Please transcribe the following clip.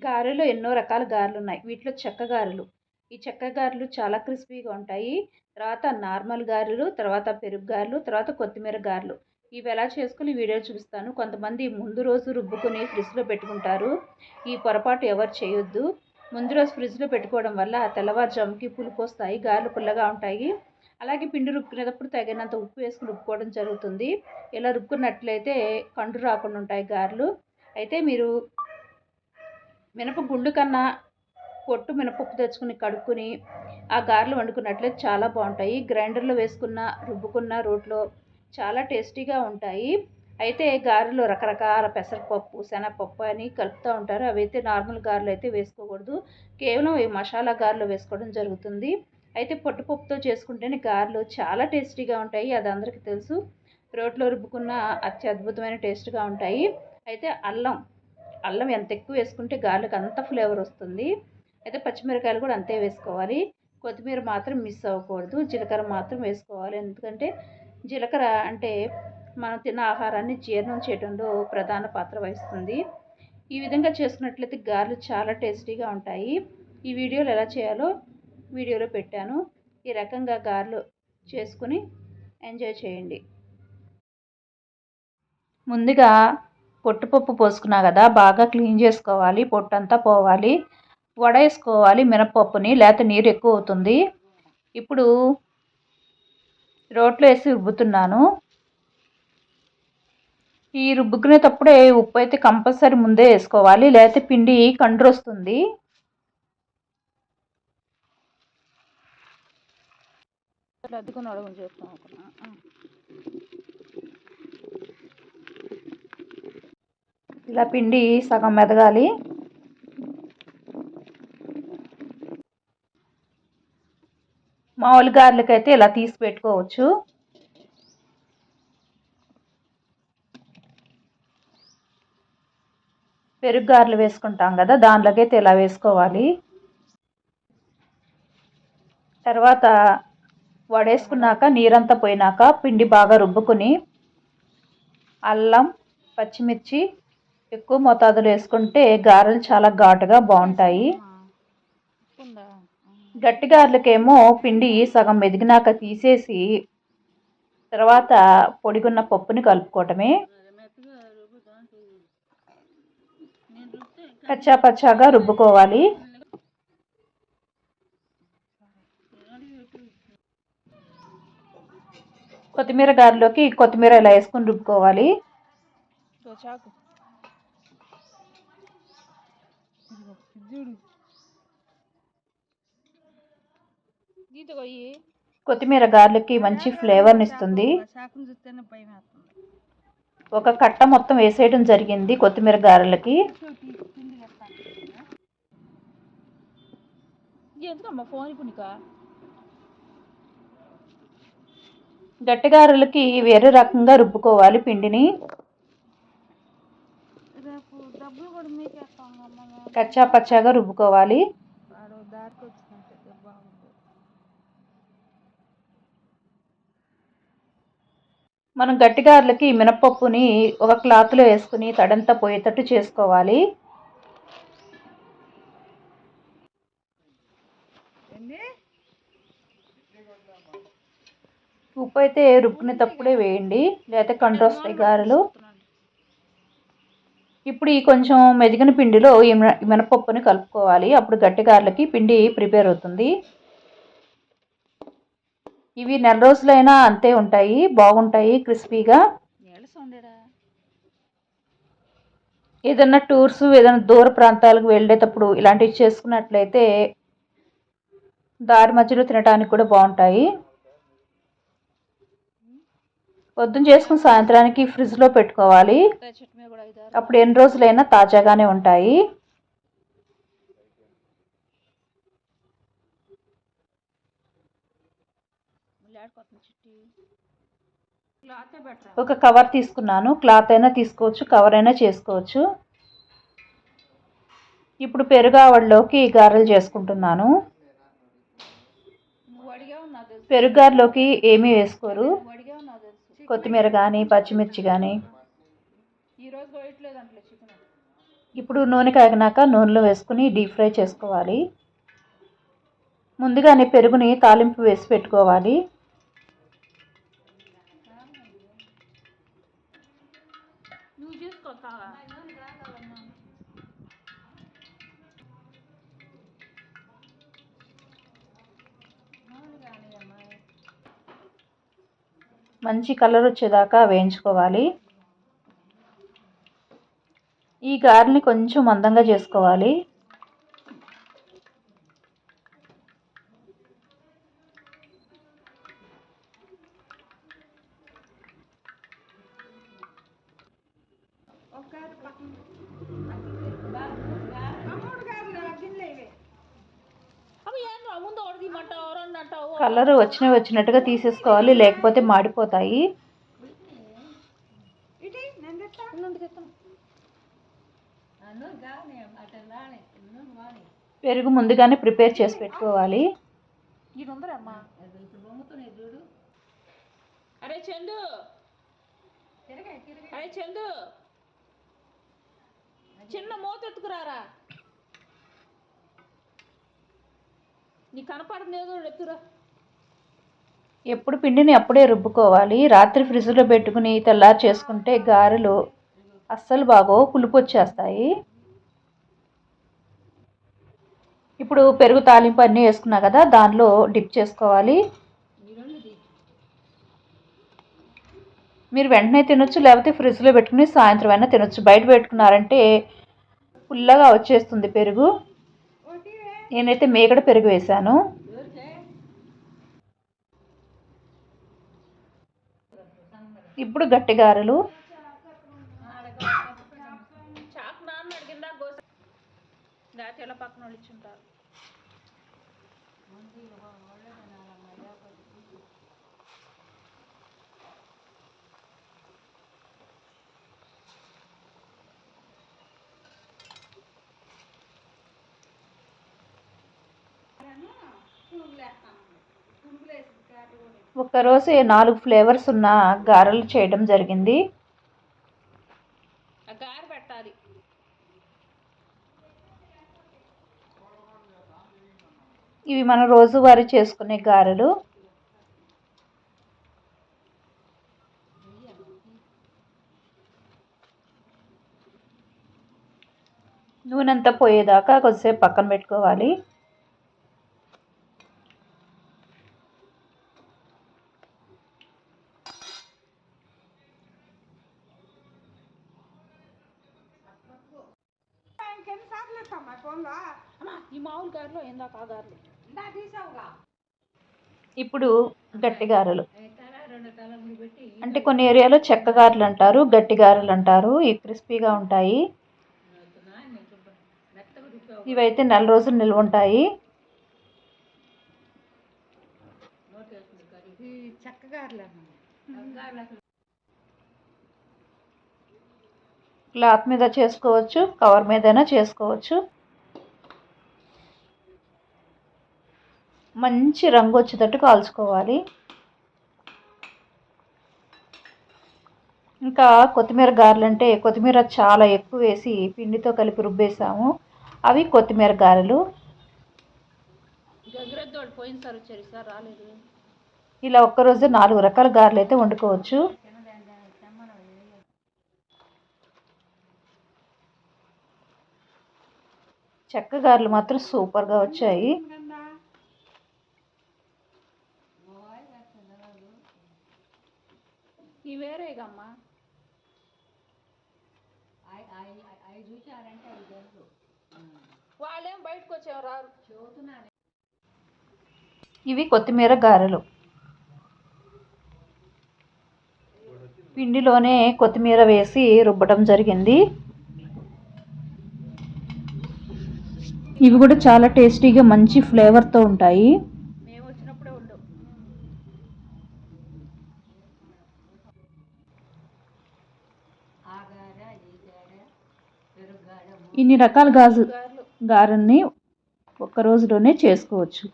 గారెలో ఎన్నో రకాల గారెలు ఉన్నాయి. వీటిలో చెక్క గారెలు. ఈ చెక్క గారెలు చాలా క్రిస్పీగా ఉంటాయి. తర్వాత నార్మల్ గారెలు, తర్వాత పెరుగు గారెలు, తర్వాత కొత్తిమీర గారెలు. ఇవి ఎలా చేసుకొని వీడియో చూపిస్తాను. కొంతమంది ముందు రోజు రుబ్బుకొని ఫ్రిడ్జ్‌లో పెట్టుకుంటారు. ఈ పొరపాటు ఎవరు చేయొద్దు. ముందు రోజు ఫ్రిడ్జ్‌లో పెట్టుకోవడం వల్ల తెల్లవారుజాముకి పులుపొస్తాయి. గారెలు పుల్లగా ఉంటాయి. అలాగే పిండి రుబ్బుకునేటప్పుడు తగినంత ఉప్పు వేసుకొని రుబ్బుకోవడం జరుగుతుంది. ఇలా రుబ్బుకున్నట్లయితే కండు రాకుండా ఉంటాయి గారెలు. అయితే మీరు మినపగుండు కన్నా పొట్టు మినపప్పు తెచ్చుకుని కడుక్కొని ఆ గారెలు వండుకున్నట్లయితే చాలా బాగుంటాయి. గ్రైండర్లో వేసుకున్న రుబ్బుకున్న రోట్లో చాలా టేస్టీగా ఉంటాయి. అయితే గారెలు రకరకాల పెసరపప్పు శనగపప్పు అని కలుపుతూ ఉంటారు. అవైతే నార్మల్ గారెలు అయితే వేసుకోకూడదు. కేవలం ఈ మసాలా గారెలు వేసుకోవడం జరుగుతుంది. అయితే పొట్టుపప్పుతో చేసుకుంటేనే గారెలు చాలా టేస్టీగా ఉంటాయి. అది అందరికీ తెలుసు. రోట్లో రుబ్బుకున్న అత్యద్భుతమైన టేస్ట్గా ఉంటాయి. అయితే అల్లం ఎంత ఎక్కువ వేసుకుంటే గార్లిక్ అంత ఫ్లేవర్ వస్తుంది. అయితే పచ్చిమిరకాయలు కూడా అంతే వేసుకోవాలి. కొత్తిమీర మాత్రం మిస్ అవ్వకూడదు. జీలకర్ర మాత్రం వేసుకోవాలి. ఎందుకంటే జీలకర్ర అంటే మనం తిన్న ఆహారాన్ని జీర్ణం చేయడంలో ప్రధాన పాత్ర వహిస్తుంది. ఈ విధంగా చేసుకున్నట్లయితే గారెలు చాలా టేస్టీగా ఉంటాయి. ఈ వీడియోలు ఎలా చేయాలో వీడియోలో పెట్టాను. ఈ రకంగా గారెలు చేసుకుని ఎంజాయ్ చేయండి. ముందుగా పొట్టుపప్పు పోసుకున్నా కదా, బాగా క్లీన్ చేసుకోవాలి. పొట్టంతా పోవాలి. వడేసుకోవాలి మినపప్పుని, లేకపోతే నీరు ఎక్కువ అవుతుంది. ఇప్పుడు రోట్లో వేసి రుబ్బుతున్నాను. ఈ రుబ్బుకునేటప్పుడే ఉప్పు అయితే కంపల్సరీ ముందే వేసుకోవాలి, లేకపోతే పిండి కండ్రు వస్తుంది. ఇలా పిండి సగం మెదగాలి. మామూలు గారెలకైతే ఇలా తీసి పెట్టుకోవచ్చు. పెరుగు గారెలు వేసుకుంటాం కదా, దాంట్లోకైతే ఇలా వేసుకోవాలి. తర్వాత వడేసుకున్నాక నీరంతా పోయినాక పిండి బాగా రుబ్బుకొని అల్లం పచ్చిమిర్చి ఎక్కువ మోతాదులో వేసుకుంటే గారెలు చాలా ఘాటుగా బాగుంటాయి. గట్టి గారెలకేమో పిండి సగం మెదిగినాక తీసేసి తర్వాత పొడిగున్న పప్పుని కలుపుకోవటమే. కచ్చా పచ్చాగా రుబ్బుకోవాలి. కొత్తిమీర గారెలోకి కొత్తిమీర ఇలా వేసుకొని రుబ్బుకోవాలి. కొత్తిమీర గారెలకి మంచి ఫ్లేవర్ని ఇస్తుంది. ఒక కట్ట మొత్తం వేసేయడం జరిగింది కొత్తిమీర గారెలకి. గట్టి గారెలకి వేరే రకంగా రుబ్బుకోవాలి పిండిని. కచ్చా పచ్చాగా రుబ్బుకోవాలి. మనం గట్టి గారెలకి మినపప్పుని ఒక క్లాత్లో వేసుకుని తడంతా పోయేటట్టు చేసుకోవాలి. ఉప్పు అయితే రుబ్బుకునేటప్పుడే వేయండి, లేకపోతే కండ్రు వస్తాయి గారెలు. ఇప్పుడు ఈ కొంచెం మెదిగిన పిండిలో ఈ మినపప్పుని కలుపుకోవాలి. అప్పుడు గట్టి గారెలకి పిండి ప్రిపేర్ అవుతుంది. ఇవి నెల రోజులైనా అంతే ఉంటాయి, బాగుంటాయి క్రిస్పీగా. ఏదైనా టూర్స్ ఏదైనా దూర ప్రాంతాలకు వెళ్ళేటప్పుడు ఇలాంటివి చేసుకున్నట్లయితే దారి మధ్యలో తినడానికి కూడా బాగుంటాయి. పొద్దున చేసుకుని సాయంత్రానికి ఫ్రిడ్జ్లో పెట్టుకోవాలి. అప్పుడు ఎన్ని రోజులైనా తాజాగానే ఉంటాయి. ఒక కవర్ తీసుకున్నాను. క్లాత్ అయినా తీసుకోవచ్చు, కవర్ అయినా చేసుకోవచ్చు. ఇప్పుడు పెరుగావడలోకి గారెలు చేసుకుంటున్నాను. పెరుగారెలోకి ఏమీ వేసుకోరు, కొత్తిమీర కానీ పచ్చిమిర్చి కానీ. ఇప్పుడు నూనె కాగినాక నూనెలో వేసుకుని డీప్ ఫ్రై చేసుకోవాలి. ముందుగానే పెరుగుని తాలింపు వేసి పెట్టుకోవాలి. మంచి కలర్ వచ్చేదాకా వేయించుకోవాలి. ఈ గారెని కొంచెం మందంగా చేసుకోవాలి. కలర్ వచ్చినట్టుగా తీసేసుకోవాలి, లేకపోతే మాడిపోతాయి. పెరుగు ముందుగానే ప్రిపేర్ చేసి పెట్టుకోవాలి. అరే చందు, అరే చందు, చిన్న మూత ఎత్తుకురారా. నీ కనపడదు ఏదో ఎత్తురా. ఎప్పుడు పిండిని అప్పుడే రుబ్బుకోవాలి. రాత్రి ఫ్రిడ్జ్లో పెట్టుకుని తెల్లారి చేసుకుంటే గారెలు అస్సలు బాగో, పులుపు వచ్చేస్తాయి. ఇప్పుడు పెరుగు తాలింపు అన్నీ వేసుకున్నా కదా, దానిలో డిప్ చేసుకోవాలి. మీరు వెంటనే తినొచ్చు, లేకపోతే ఫ్రిడ్జ్లో పెట్టుకుని సాయంత్రం అయినా తినొచ్చు. బయట పెట్టుకున్నారంటే పుల్లగా వచ్చేస్తుంది పెరుగు. నేనైతే మేగడ పెరుగు వేశాను. ఇప్పుడు గట్టి గారెలు. పక్కన వాళ్ళు ఇచ్చుంటారు. ఒక్కరోజే 4 ఫ్లేవర్స్ ఉన్న గారెలు చేయడం జరిగింది. గారె పెట్టాలి. ఇవి మన రోజువారీ చేసుకునే గారెలు. నూనెంతా పోయేదాకా కొద్దిసేపు పక్కన పెట్టుకోవాలి. ఈ మామూలు గారెలో ఇందాక ఆ గారెలు ఇప్పుడు గట్టి గారెలు అంటే కొన్ని ఏరియాలో చెక్క గారెలు అంటారు, గట్టి గారెలు అంటారు. ఇవి క్రిస్పీగా ఉంటాయి. ఇవైతే 4 రోజులు నిల్వ ఉంటాయి. క్లాత్ మీద చేసుకోవచ్చు, కవర్ మీదైనా చేసుకోవచ్చు. మంచి రంగు వచ్చేటట్టు కాల్చుకోవాలి. ఇంకా కొత్తిమీర గారెలు అంటే కొత్తిమీర చాలా ఎక్కువ వేసి పిండితో కలిపి రుబ్బేసాము. అవి కొత్తిమీర గారెలు. ఇలా ఒక్కరోజు 4 రకాల గారెలు అయితే వండుకోవచ్చు. చెక్క గారెలు మాత్రం సూపర్గా వచ్చాయి. వేరేగమ్మా వాళ్ళేం బయటకు వచ్చేవారు రారు. ఇవి కొత్తిమీర గారెలు. పిండిలోనే కొత్తిమీర వేసి రుబ్బడం జరిగింది. ఇవి కూడా చాలా టేస్టీగా మంచి ఫ్లేవర్తో ఉంటాయి. ఇన్ని రకాల గారెల్ని ఒక్క రోజులోనే చేసుకోవచ్చు.